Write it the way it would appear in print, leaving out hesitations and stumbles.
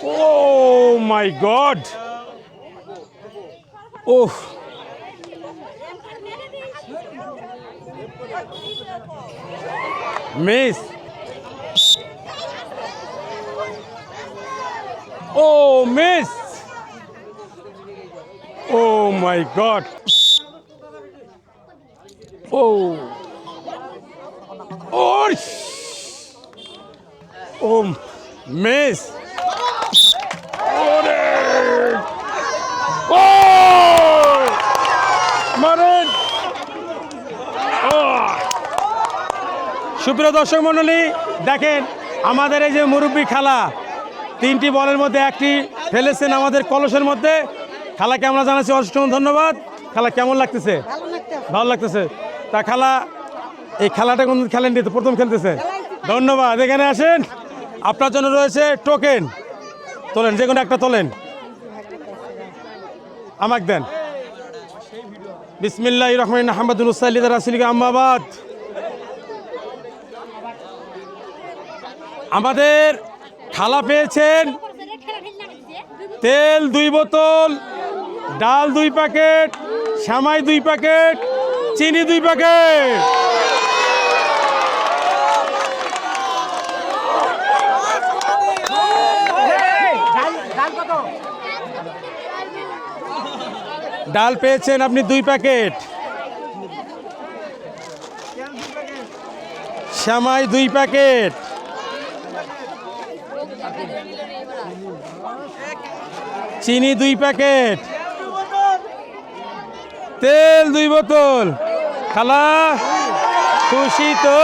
Oh my God! Oh! Miss! Oh, miss! Oh my God! Oh! Oh! Oh, miss! Oh! মারেন! সুপ্রিয় দর্শক মণ্ডলী, দেখেন আমাদের এই যে মুরব্বী খালা 3টি বলের মধ্যে 1টি ফেলেছেন আমাদের কলসের মধ্যে। খালাকে আমরা জানাচ্ছি অসংখ্য ধন্যবাদ। খালা কেমন লাগতেছে? ভালো লাগতেছে। তা খালা এই খেলাটা কোন খেলেন তো প্রথম খেলতেছে? ধন্যবাদ। এখানে আসেন, আপনার জন্য রয়েছে টোকেন। তোলেন, যে কোনো একটা তোলেন, আমাকে দেন। বিসমিল্লাহির রহমানির রহিম, মুহাম্মাদুর রাসূলুল্লাহ রাসূলিকা আম্মাবাদ। আমাদের খালা পেয়েছেন তেল 2 বোতল, ডাল 2 প্যাকেট, সেমাই 2 প্যাকেট, চিনি 2 প্যাকেট। ডাল পেয়েছেন আপনি 2 প্যাকেট, সেমাই 2 প্যাকেট, চিনি 2 প্যাকেট, তেল 2 বোতল। খালা খুশি তো?